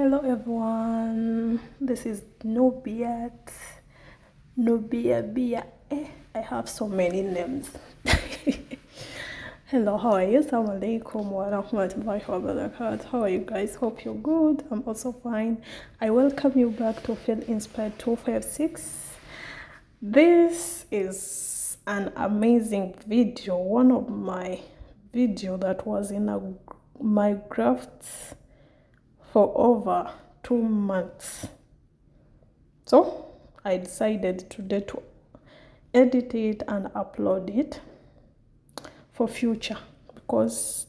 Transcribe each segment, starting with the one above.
Hello everyone, this is Nubiat, Nubia Bia. I have so many names. Hello, how are you? Assalamu alaikum wa rahmatullahi wa barakatuh. How are you guys? Hope you're good. I'm also fine. I welcome you back to Feel Inspired 256. This is an amazing video, one of my video that was in my grafts for over 2 months. So I decided today to edit it and upload it for future, because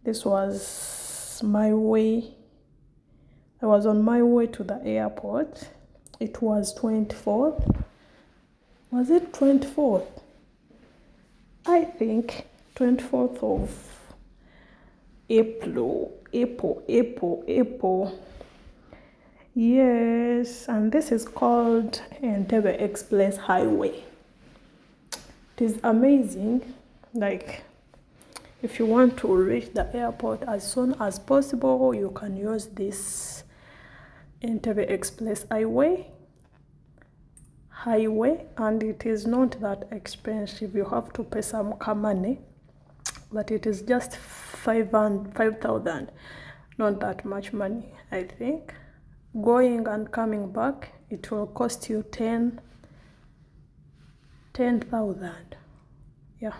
this was my way. I was on my way to the airport. It was 24th. Was it 24th? I think 24th of April. Yes, and this is called Entebbe Express Highway. It is amazing. Like, if you want to reach the airport as soon as possible, you can use this Entebbe Express Highway, and it is not that expensive. You have to pay some money, but it is just 5,000, not that much money. I think going and coming back, it will cost you 10,000. Yeah,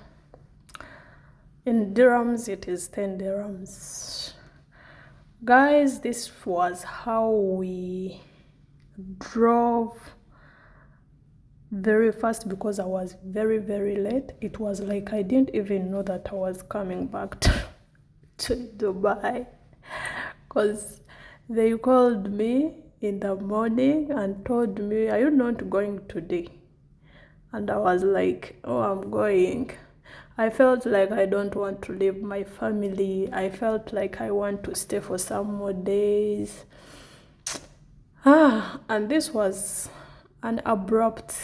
in dirhams it is 10 dirhams. Guys, this was how we drove very fast, because I was very late. It was like I didn't even know that I was coming back to Dubai, because they called me in the morning and told me, "Are you not going today?" And I was like, "Oh, I'm going." I felt like I don't want to leave my family. I felt like I want to stay for some more days. And this was an abrupt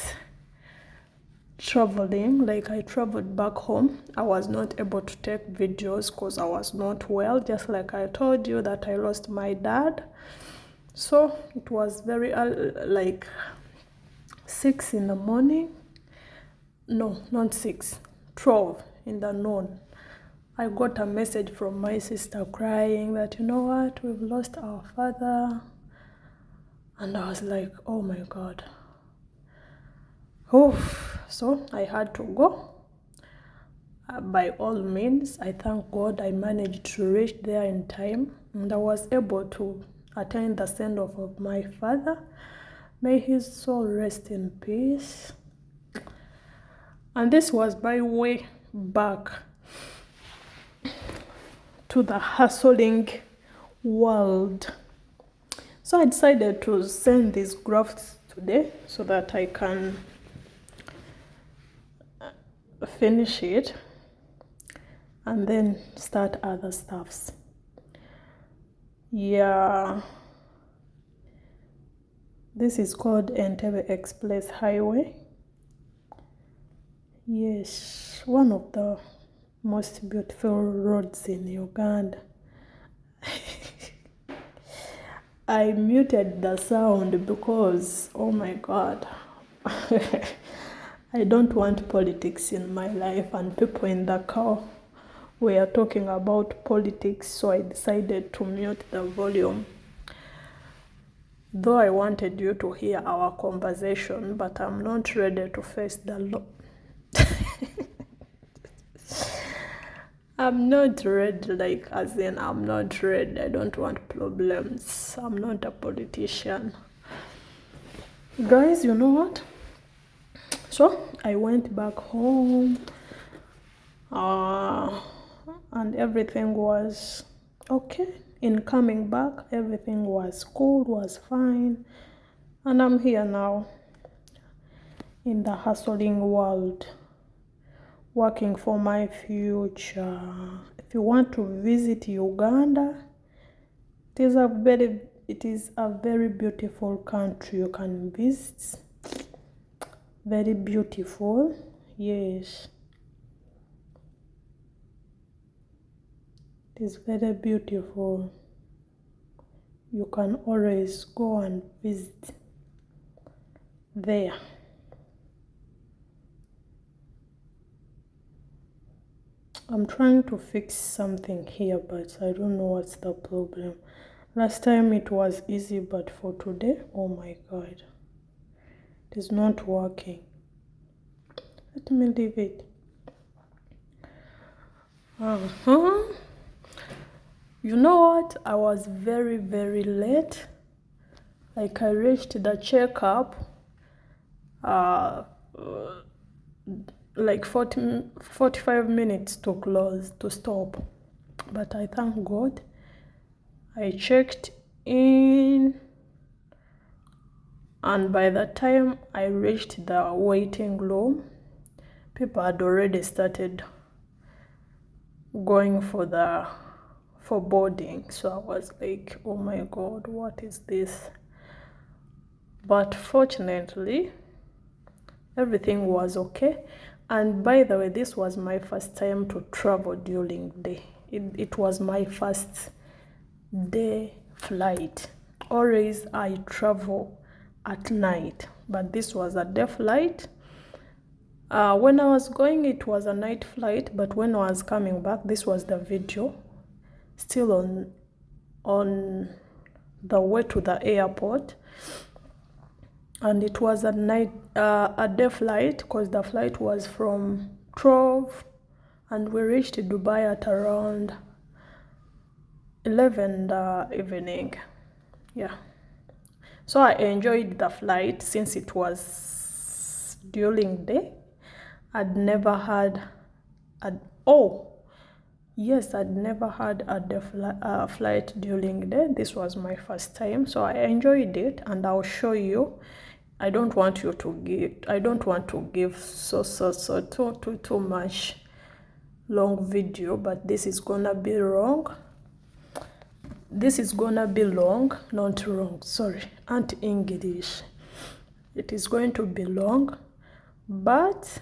traveling. Like, I traveled back home. I was not able to take videos because I was not well, just like I told you that I lost my dad. So it was very like 6 in the morning. No, not 6, 12 in the noon. I got a message from my sister crying that, "You know what, we've lost our father." And I was like, oh my God. So I had to go. By all means, I thank God I managed to reach there in time, and I was able to attend the send-off of my father. May his soul rest in peace. And this was my way back to the hustling world. So I decided to send these grafts today so that I can finish it and then start other stuffs. Yeah, this is called Entebbe Express Highway. Yes, one of the most beautiful roads in Uganda. I muted the sound because, oh my God, I don't want politics in my life, and people in the car were talking about politics, so I decided to mute the volume. Though I wanted you to hear our conversation, but I'm not ready to face the law. I'm not ready, like, as in, I'm not ready. I don't want problems. I'm not a politician. Guys, you know what? So I went back home, and everything was okay. In coming back, everything was cool, was fine, and I'm here now in the hustling world, working for my future. If you want to visit Uganda, it is a very beautiful country. You can visit. Very beautiful. Yes, it is very beautiful. you can always go and visit there. I'm trying to fix something here, but I don't know what's the problem. Last time it was easy, but for today, oh my god, it is not working. Let me leave it. You know what? I was very, very late. Like, I reached the checkup like 45 minutes to close, to stop. But I thank God. I checked in, and by the time I reached the waiting room, people had already started going for boarding. So I was like, oh my God, what is this? But fortunately, everything was okay. And by the way, this was my first time to travel during the day. It was my first day flight. Always I travel at night, but this was a day flight. When I was going, it was a night flight, but when I was coming back, this was the video, still on the way to the airport. And it was a day flight, because the flight was from 12, and we reached Dubai at around 11 in the evening. Yeah. So I enjoyed the flight since it was during day. I'd never had I'd never had a flight during day. This was my first time, so I enjoyed it, and I'll show you. I don't want to give too much long video, but this is gonna be long. This is gonna be long, not wrong, sorry, and English. It is going to be long, but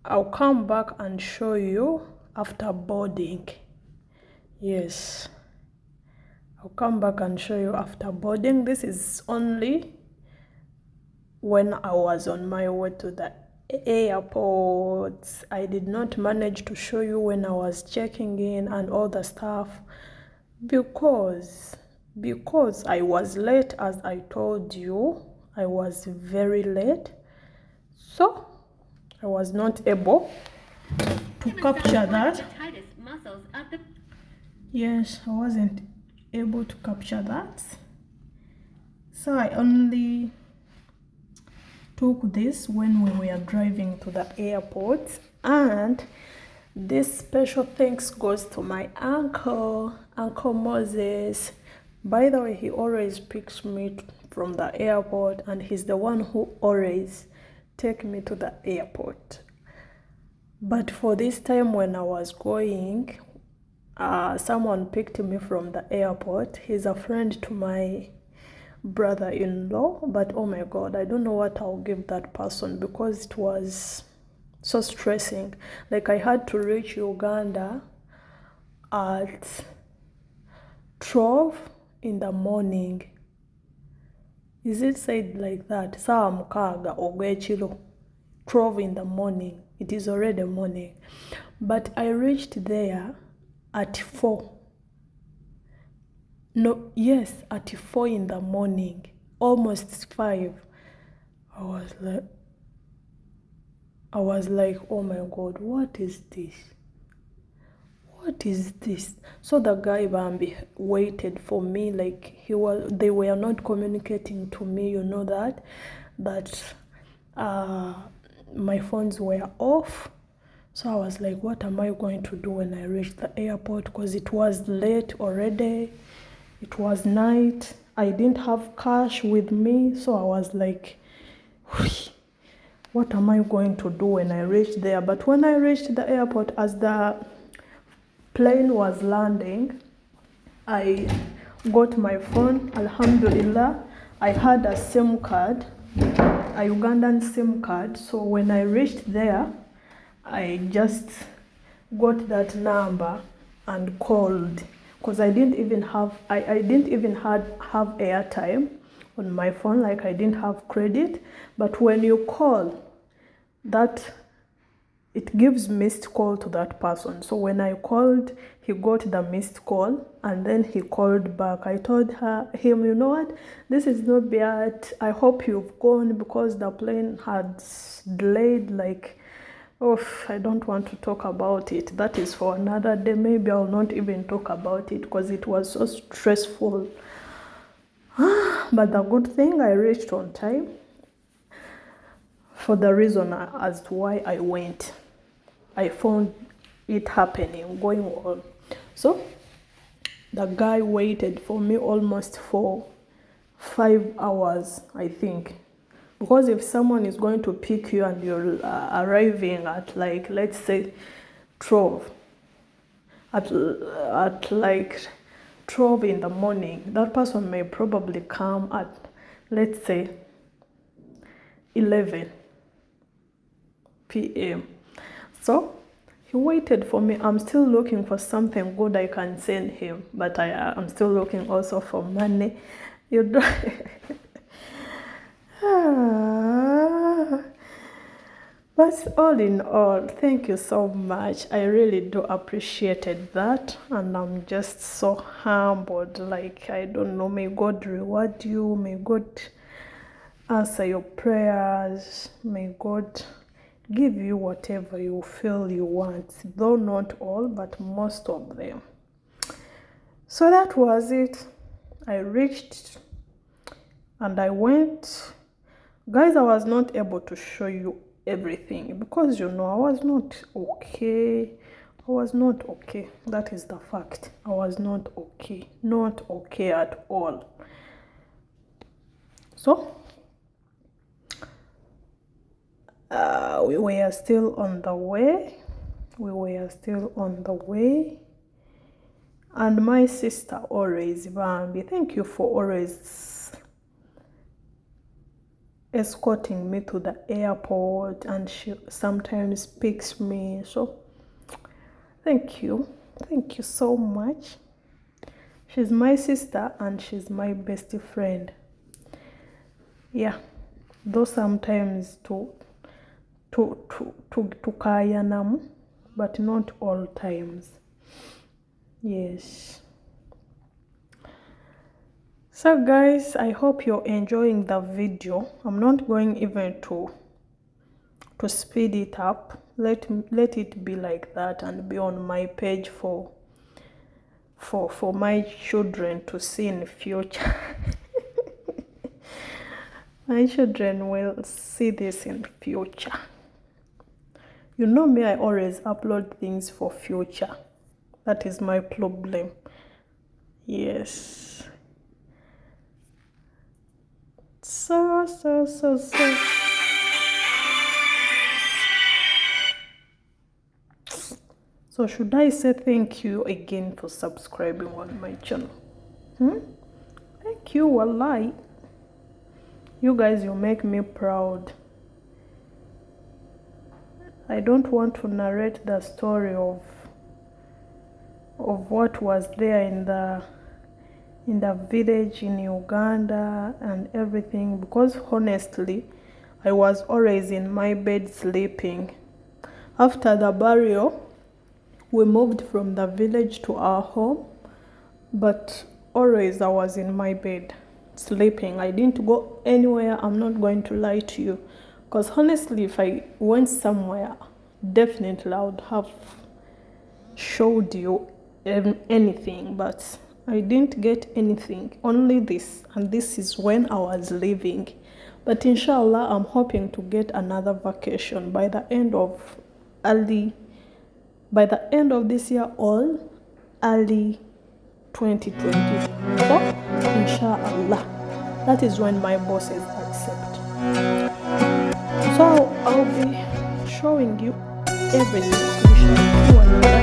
I'll come back and show you after boarding. Yes, I'll come back and show you after boarding. This is only when I was on my way to the airport. I did not manage to show you when I was checking in and all the stuff, because I was late. As I told you, I was very late, so I was not able to capture that. Yes, I wasn't able to capture that, so I only took this when we were driving to the airport. And this special thanks goes to my uncle Moses. By the way, he always picks me from the airport, and he's the one who always take me to the airport. But for this time when I was going, someone picked me from the airport. He's a friend to my brother-in-law, but oh my God, I don't know what I'll give that person, because it was so stressing. Like, I had to reach Uganda at 12 in the morning. Is it said like that? Saa mukaga ogw'ekiro, 12 in the morning. It is already morning, but I reached there at 4. No, yes, at 4 in the morning, almost 5. I was like, oh my God, what is this? What is this? So the guy Bambi waited for me, like they were not communicating to me, you know that my phones were off. So I was like, what am I going to do when I reach the airport? Because it was late already. It was night. I didn't have cash with me. So I was like, what am I going to do when I reach there? But when I reached the airport, as the plane was landing, I got my phone. Alhamdulillah, I had a SIM card, a Ugandan SIM card. So when I reached there, I just got that number and called. because I didn't even have have airtime on my phone, like I didn't have credit. But when you call, that it gives missed call to that person. So when I called, he got the missed call and then he called back. I told him, you know what, this is not bad. I hope you've gone, because the plane had delayed, like, oh, I don't want to talk about it. That is for another day. Maybe I'll not even talk about it because it was so stressful. But the good thing, I reached on time for the reason as to why I went. I found it happening, going on. So the guy waited for me almost for 5 hours, I think. Because if someone is going to pick you and you're arriving at, like, let's say 12, at like 12 in the morning, that person may probably come at, let's say, 11 p.m. So he waited for me. I'm still looking for something good I can send him, but I'm still looking also for money. You know. But all in all, thank you so much. I really do appreciated that, and I'm just so humbled. Like, I don't know, may God reward you, may God answer your prayers, may God give you whatever you feel you want, though not all, but most of them. So that was it. I reached and I went. Guys, I was not able to show you everything because, you know, I was not okay. I was not okay. That is the fact. I was not okay. Not okay at all. So we were still on the way. And my sister always, Bambi, thank you for always escorting me to the airport, and she sometimes picks me. So thank you so much. She's my sister and she's my best friend. Yeah, though sometimes to kayanam, but not all times. Yes. So guys, I hope you're enjoying the video. I'm not going even to speed it up. Let it be like that and be on my page for my children to see in the future. My children will see this in the future. You know me, I always upload things for future. That is my problem. Yes. So. So should I say thank you again for subscribing on my channel? Thank you, wallahi. You guys, you make me proud. I don't want to narrate the story of what was there in the village in Uganda and everything, because honestly, I was always in my bed sleeping. After the burial, we moved from the village to our home, but always I was in my bed sleeping. I didn't go anywhere. I'm not going to lie to you, because honestly, if I went somewhere, definitely I would have showed you anything, but I didn't get anything, only this, and this is when I was leaving. But inshallah, I'm hoping to get another vacation by the end of this year or early 2024. Inshallah, that is when my bosses accept. So I'll be showing you everything. We shall do you guys.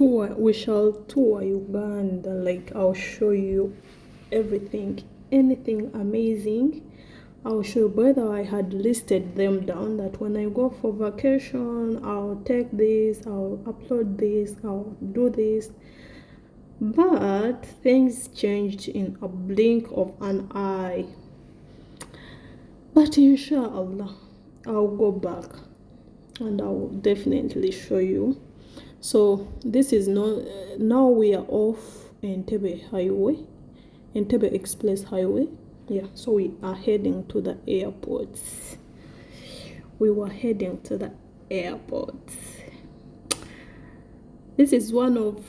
we shall tour Uganda. Like, I'll show you everything, anything amazing. I'll show you. Whether I had listed them down that when I go for vacation, I'll take this, I'll upload this, I'll do this. But things changed in a blink of an eye. But inshallah, I'll go back and I will definitely show you. So this is now we are off Entebbe Highway, Entebbe Express Highway. Yeah, so we are heading to the airport. We were heading to the airport. This is one of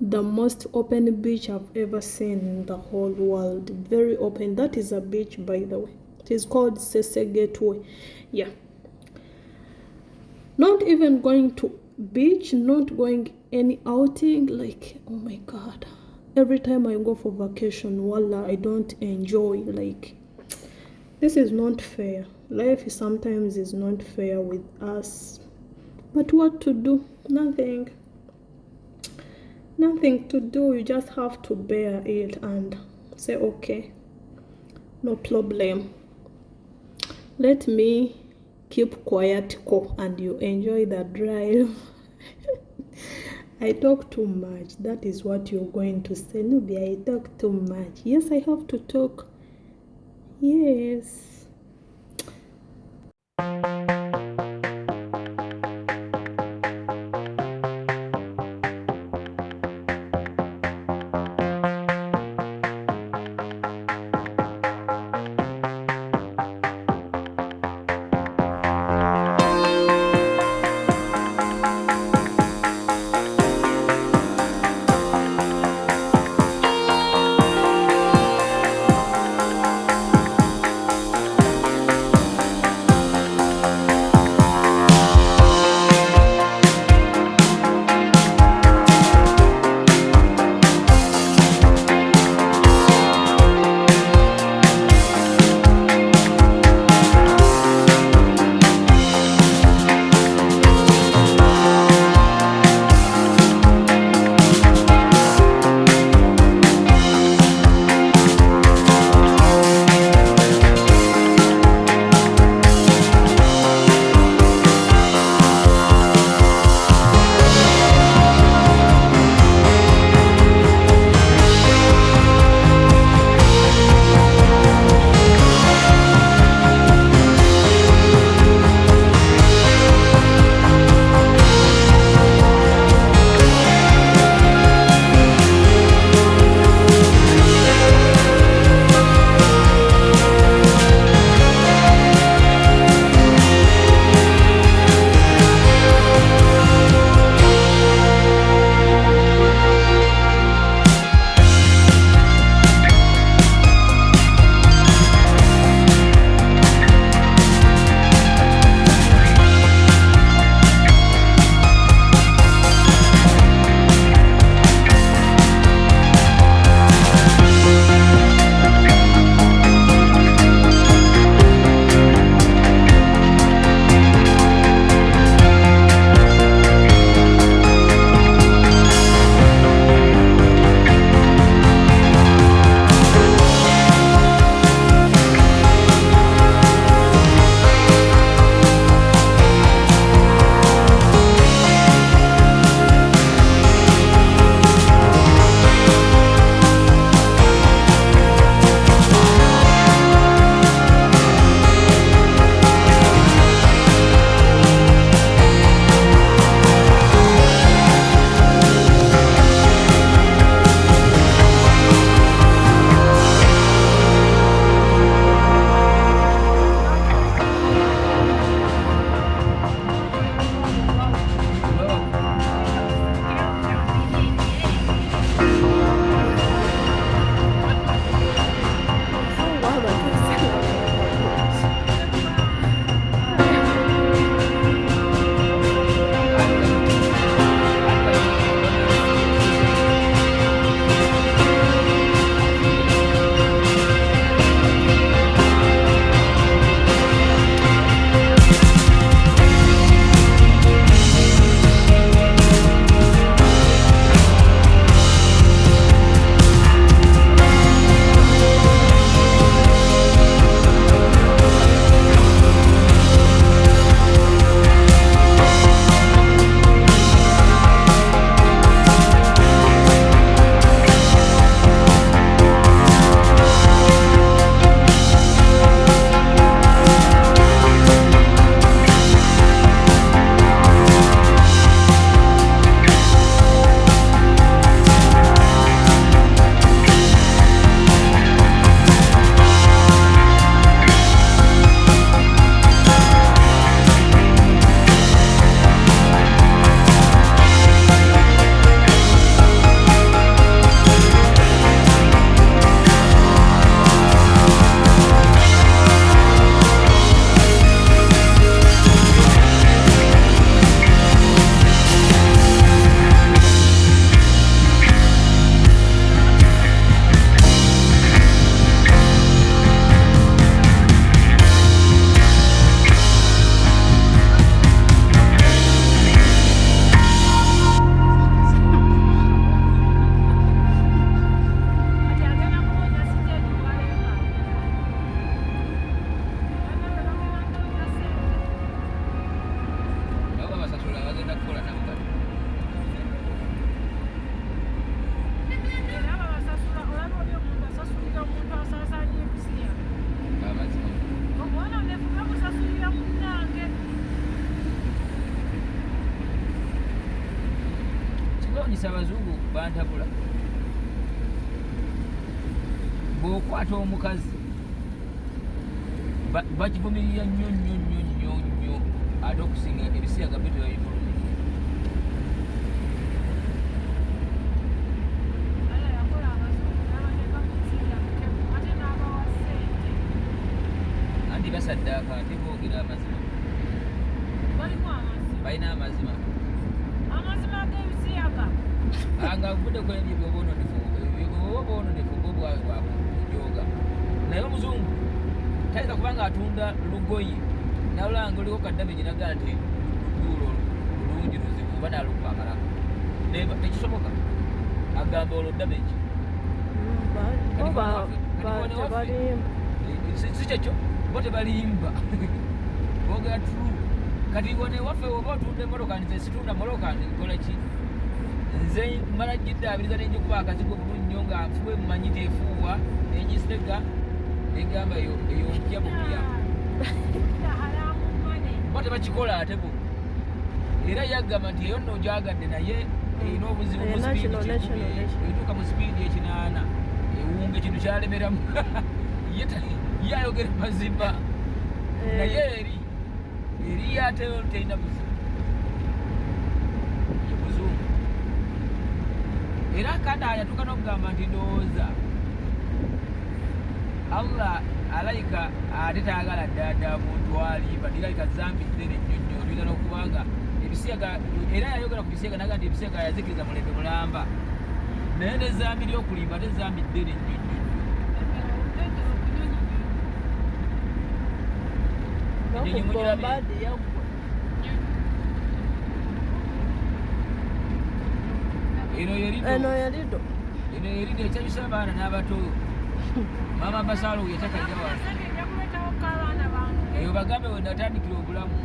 the most open beach I've ever seen in the whole world. Very open. That is a beach, by the way. It is called Sese Gateway. Yeah. Not even going to beach, not going any outing. Like, oh my God. Every time I go for vacation, wallah, I don't enjoy. Like, this is not fair. Life sometimes is not fair with us. But what to do? Nothing to do. You just have to bear it and say, okay, no problem. Let me keep quiet and you enjoy the drive. I talk too much. That is what you're going to say. Nubi, I talk too much. Yes, I have to talk. Yes. Bamanyisa abazungu bantabula bw'okwata omukazi bakivumirira nnyo ate okusinga ebisiyaga byo tebabifulumira. Anti basaddaaka ate boogera amazima, balina amazima nga vudde kwebyo byoboononefu bwo bwawe bwakujoga. Naye omuzungu tayinza kubanga atunda lugoye nalulanga oliko kaddameji nagaa nti luguulo lulungi luzibu oba nalukwamala tekisoboka, agamba olwo dameji si kyekyo bo tebalimba boogera true. Kati wone waffe oba otunda emotoka nze situunda moloka nkola ki? Nze mala giddaabiriza nenjikuba akazigo bulungi nnyo nga nfuwe mumanyi teefuuwa nengisega negamba eyompya bupya bo tebakikola ate bo. Era yagamba nti eyo nno gyagadde naye erina obuzibu etuuka mu sipiidi ekinaana ewunga ekintu kyalemeramu ye ayogera mazima naye eri ate terina buzibu ye muzungu. Era kandi ayatuuka n'okugamba nti ndowooza Allah alayika ate tayagala ddala muntu alimba ndilayika zambi ddene nnyo tuyinza n'okubanga ebisiyaga, era yayogera ku bisiyaga naga nti ebisiyaga yazikiriza mulembe mulamba, naye nezambi ly'okulimba ate zambi ddene nnyo. Eno yerido ekyabisa abaana n'abato. Mama Basalo yatakaira wano eyo bagambe we natandikira obulamu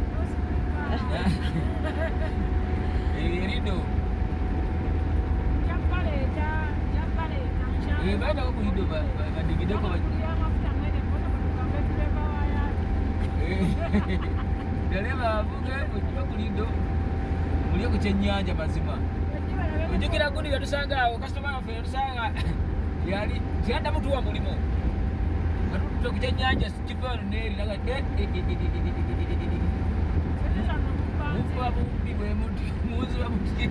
erido baitako ku lido badigideko galeba bavuge okiba ku lido mulye ku kyennyanja mazima. Ojjukira gundi yatusanga awo kasitoma waffe yatusanga yali tiyaddamu tuwa mulimu atututte ku kyennyanja kifaano neeri naga muba bumbi bwe muti muziba muti